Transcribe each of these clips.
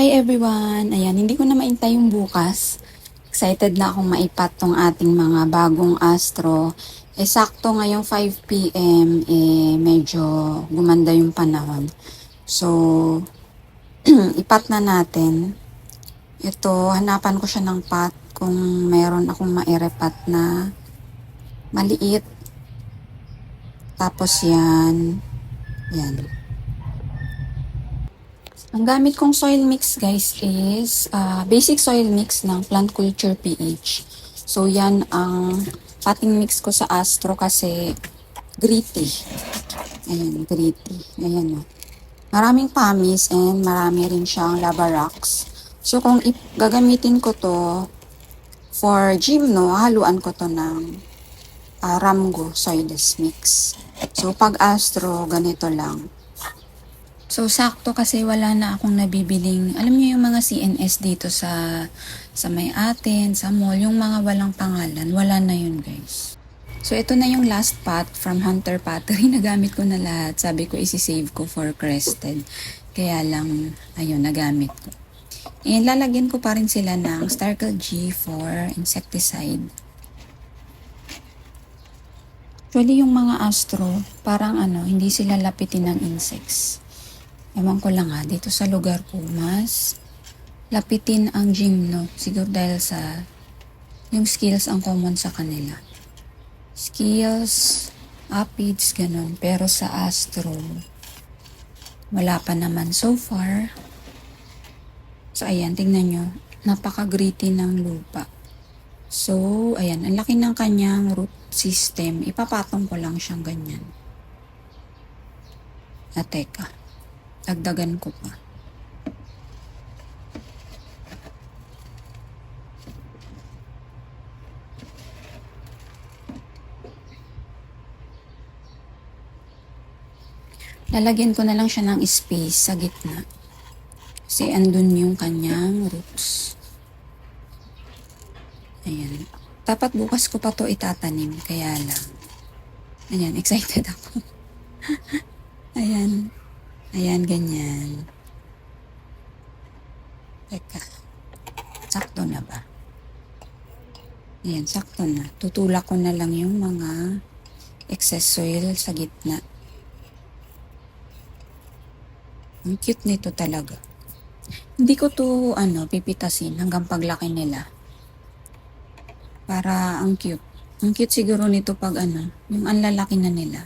Hi everyone! Ayan, hindi ko na maintay yung bukas. Excited na akong maipat tong ating mga bagong Astro. Sakto ngayong 5 PM, medyo gumanda yung panahon. So, ipat na natin. Ito, hanapan ko siya ng pot kung meron akong mairepat na maliit. Tapos yan. Ang gamit kong soil mix guys is basic soil mix ng Plant Culture PH. So yan ang potting mix ko sa Astro kasi gritty. Ayan, gritty. Ayan o. Maraming pamis and marami rin siyang lava rocks. So kung gagamitin ko to for gymno, haluan ko to ng Ramgo soilless mix. So pag Astro, ganito lang. So, sakto kasi wala na akong nabibiling, alam niyo yung mga CNS dito sa may atin, sa mall, yung mga walang pangalan, wala na yun guys. So, ito na yung last pot from Hunter Pottery, nagamit ko na lahat. Sabi ko, isi-save ko for crested. Kaya lang, ayun, nagamit ko. And lalagyan ko pa rin sila ng Starkel G for insecticide. Actually, yung mga Astro, parang hindi sila lapitin ng insects. Ewan ko lang dito sa lugar ko, mas lapitin ang gymno. Siguro dahil sa yung skills ang common sa kanila. Skills, aphids, ganun. Pero sa Astro, wala pa naman so far. So, ayan, tingnan nyo. Napaka-gritty ng lupa. So, ayan, ang laki ng kanyang root system. Ipapatong ko lang siyang ganyan. Teka. Dagdagan ko pa. Lalagyan ko na lang siya ng space sa gitna. Kasi andun yung kanyang roots. Ayan. Dapat bukas ko pa to itatanim. Kaya lang. Ayan, excited ako. Ayan. Ayan, ganyan. Teka. Sakto na ba? Ayan, sakto na. Tutulak ko na lang yung mga excess soil sa gitna. Ang cute nito talaga. Hindi ko to, pipitasin hanggang paglaki nila. Para ang cute. Ang cute siguro nito pag yung ang lalaki na nila.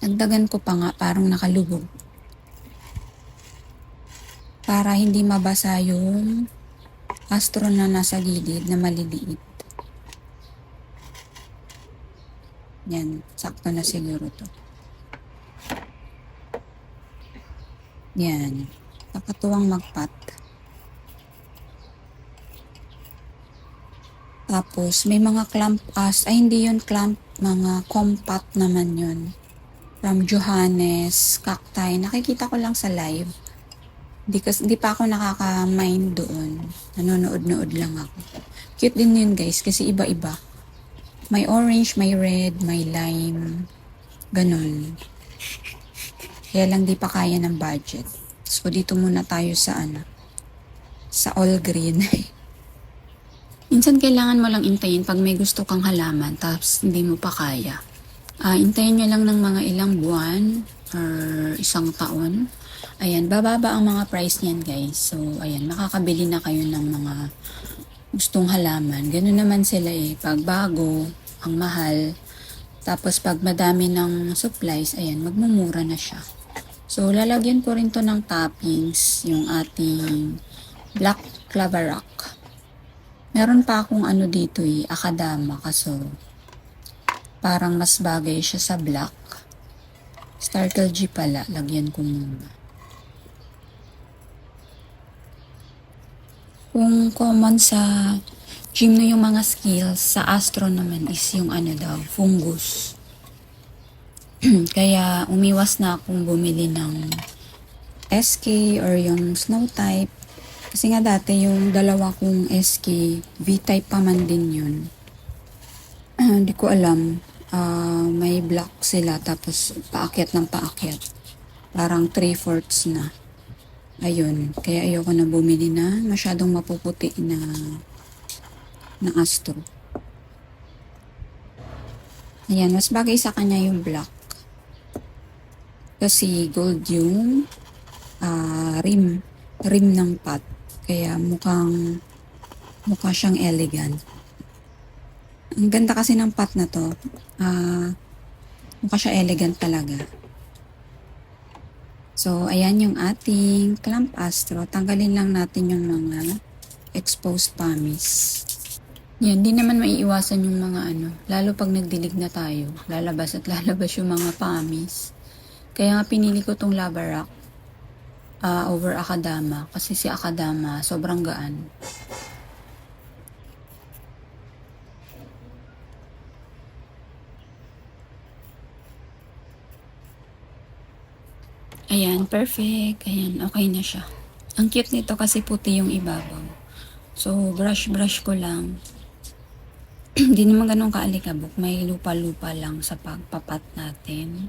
Nagdagan ko pa nga, parang nakalubog. Para hindi mabasa yung Astro na nasa gilid na maliliit. Yan, sakto na siguro to. Yan, nakatuwang magpat. Tapos, may mga clamp hindi yun clamp, mga compact naman yun. From Johannes, Cacti. Nakikita ko lang sa live. Di pa ako nakaka-mind doon. Nanonood-nood lang ako. Cute din yun guys, kasi iba-iba. May orange, may red, may lime. Ganon. Kaya lang di pa kaya ng budget. So, dito muna tayo sa sa all green. Minsan kailangan mo lang intayin pag may gusto kang halaman, tapos hindi mo pa kaya. Intayin nyo lang ng mga ilang buwan or isang taon. Ayan, bababa ang mga price niyan guys. So, ayan, makakabili na kayo ng mga gustong halaman. Ganun naman sila pag bago, ang mahal. Tapos pag madami ng supplies, ayan, magmumura na siya. So, lalagyan ko rin to ng toppings, yung ating black clover rock. Meron pa akong dito akadama, kaso parang mas bagay siya sa black. Starkel G pala, lagyan ko muna. Kung common sa gymno yung mga skills, sa Astro naman is yung fungus. Kaya umiwas na akong bumili ng SK or yung snow type. Kasi nga dati yung dalawa kong SK, V-type pa man din yun. Hindi ko alam. May block sila tapos paakyat ng paakyat. Parang 3/4 na. Ayun, kaya ayoko na bumili na masyadong mapuputi na astro. Ayan, mas bagay sa kanya yung black. Kasi gold yung rim ng pot. Kaya mukha siyang elegant. Ang ganda kasi ng pot na to. Mukha siya elegant talaga. So, ayan yung ating clamp astro. Tanggalin lang natin yung mga exposed pamis. Yan, di naman maiiwasan yung mga lalo pag nagdilig na tayo. Lalabas at lalabas yung mga pamis. Kaya nga pinili ko tong lava rock over Akadama. Kasi si Akadama sobrang gaan. Ayan, perfect. Ayan, okay na siya. Ang cute nito kasi puti yung ibabaw. So, brush ko lang. Hindi naman ganun kaalikabok. May lupa-lupa lang sa pagpapat natin.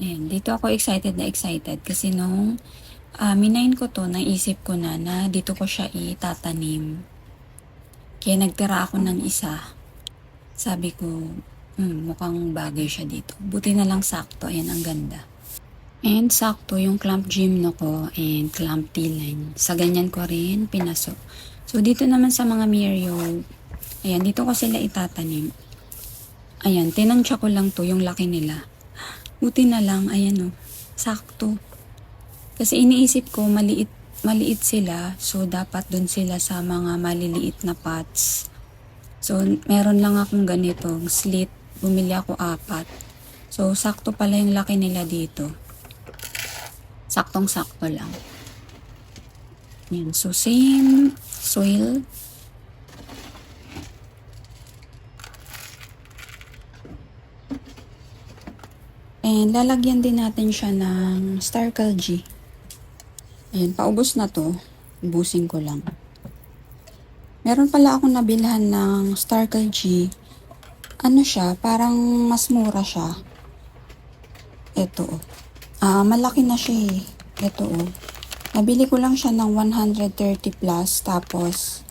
Ayan, dito ako excited kasi nung minain ko to, naisip ko na dito ko siya itatanim. Kaya nagtira ako ng isa. Sabi ko, mukhang bagay siya dito. Buti na lang sakto. Ayan, ang ganda. And sakto yung clamp gymno ko and clamp T-line. Sa ganyan ko rin pinasok. So, dito naman sa mga Mirio, ayan, dito ko sila itatanim. Ayan, tinansya ko lang to, yung laki nila. Buti na lang, ayan o, sakto. Kasi iniisip ko, maliit sila, so dapat dun sila sa mga maliliit na pots. So, meron lang akong ganitong slit, bumili ako 4. So, sakto pala yung laki nila dito. Saktong-sakto lang. Yan. So, same soil. And lalagyan din natin siya ng Starkle G. Ayan, paubos na to. Ubusin ko lang. Meron pala akong nabilhan ng Starkle G. Ano siya? Parang mas mura siya. Ito. Malaki na siya eh. Ito Nabili ko lang siya ng 130 plus. Tapos,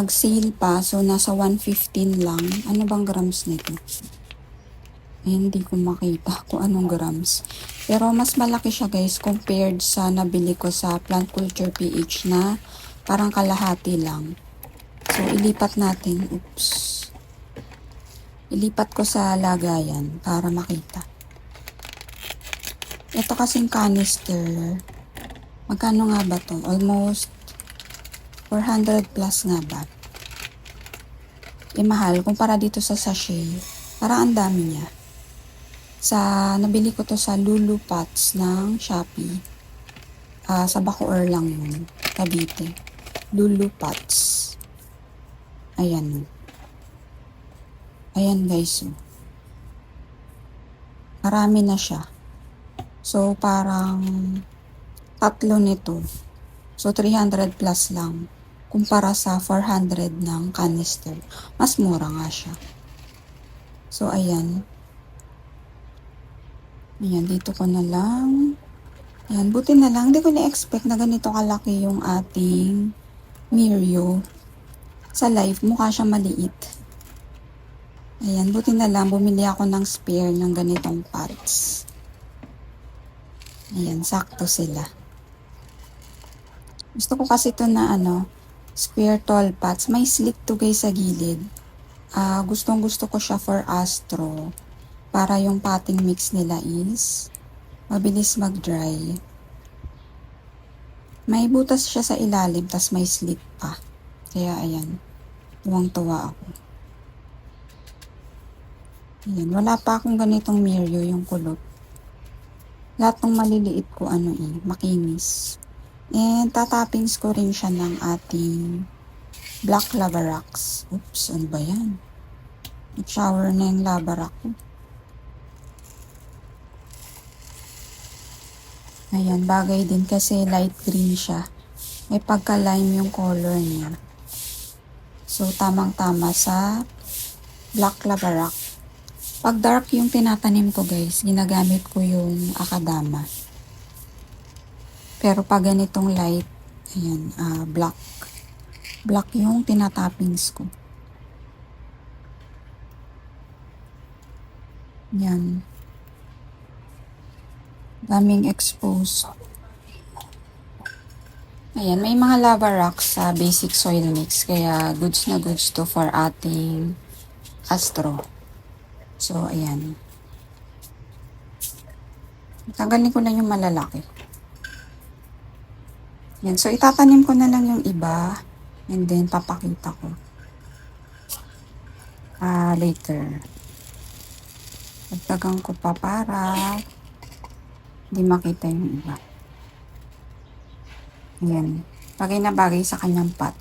sale pa. So, nasa 115 lang. Ano bang grams nito? Hindi ko makita kung anong grams. Pero, mas malaki siya guys compared sa nabili ko sa Plant Culture PH na parang kalahati lang. So, ilipat natin. Oops. Ilipat ko sa lagayan para makita. Ito kasing canister. Magkano nga ba to? Almost 400 plus nga ba? Mahal kumpara dito sa sachet. Parang ang dami niya. Nabili ko to sa Lulu Pots ng Shopee. Sa Bacoor lang yun. Cavite. Lulu Pots. Ayan. Ayan guys. Marami na siya. So, parang 3 nito. So, 300 plus lang. Kumpara sa 400 ng canister. Mas mura nga siya. So, ayan. Ayan, dito ko na lang. Ayan, buti na lang. Hindi ko na-expect na ganito kalaki yung ating Mirio. Sa live, mukha siya maliit. Ayan, buti na lang. Bumili ako ng spare ng ganitong pots. Ayan, sakto sila. Gusto ko kasi ito na square tall pots. May slit to guys sa gilid. Gustong gusto ko siya for astro. Para yung potting mix nila is mabilis mag-dry. May butas siya sa ilalim, tas may slit pa. Kaya ayan, tuwang-tuwa ako. Ayan, wala pa akong ganitong Mirio yung kulot. Lahat ng maliliit ko makinis. And tatappings ko rin siya ng ating black lava rocks. Oops, ano ba yan? Nag-shower na yung lava rock ko. Ayan, bagay din kasi light green siya. May pagka-lime yung color niya. So, tamang-tama sa black lava rock. Pag dark yung tinatanim ko guys, ginagamit ko yung Akadama. Pero pag ganitong light, ayan, black. Black yung tinatappings ko. Yan. Daming exposed. Ayan, may mga lava rocks sa basic soil mix. Kaya goods na goods to for ating astro. So, ayan. Tanggalin ko na yung malalaki. Yan. So, itatanim ko na lang yung iba. And then, papakita ko. Later. Dagdagan ko pa para hindi makita yung iba. Ayan. Bagay na bagay sa kanyang pot.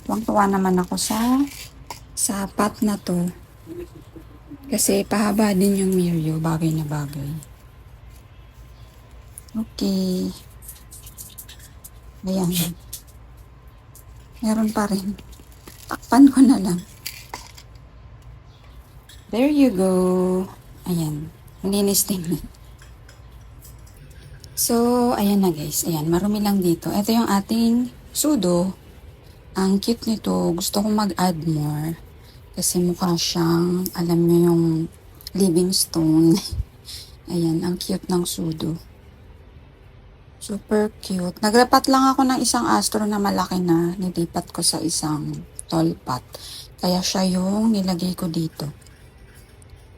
Tuwang-tuwa naman ako sa pot na to. Kasi pahaba din yung Mirio. Bagay na bagay. Okay. Ayan. Meron pa rin. Takpan ko na lang. There you go. Ayan. Linis din. So, ayan na guys. Ayan, marumi lang dito. Ito yung ating pseudo. Ang cute nito. Gusto kong mag-add more. Kasi mukha siyang, alam niyo yung living stone. Ayan, ang cute ng pseudo. Super cute. Nagrapat lang ako ng isang astro na malaki na. Nilipat ko sa isang tall pot. Kaya siya yung nilagay ko dito.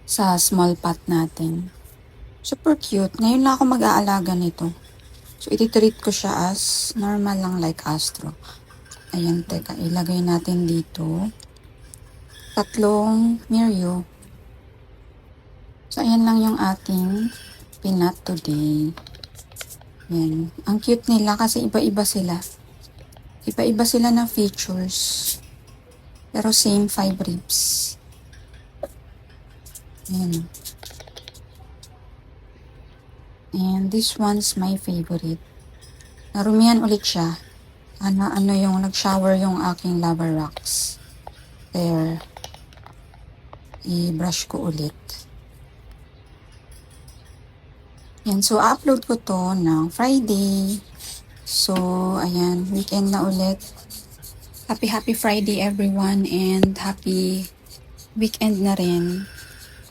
Sa small pot natin. Super cute. Ngayon lang ako mag-aalaga nito. So, ititreat ko siya as normal lang like astro. Ayan, teka. Ilagay natin dito. 3 Mirio. So, ayan lang yung ating pinat today. Yan. Ang cute nila kasi iba-iba sila. Iba-iba sila ng features. Pero same 5 ribs. Yan. And this one's my favorite. Narumihan ulit siya. Ano yung nag-shower yung aking lava rocks. There. I-brush ko ulit. Yan, so upload ko to ng Friday. So, ayan, weekend na ulit. Happy Friday everyone and happy weekend na rin.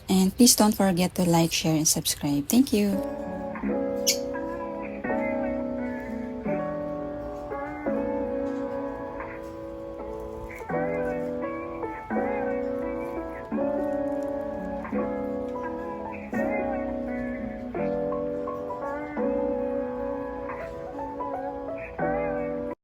And please don't forget to like, share, and subscribe. Thank you.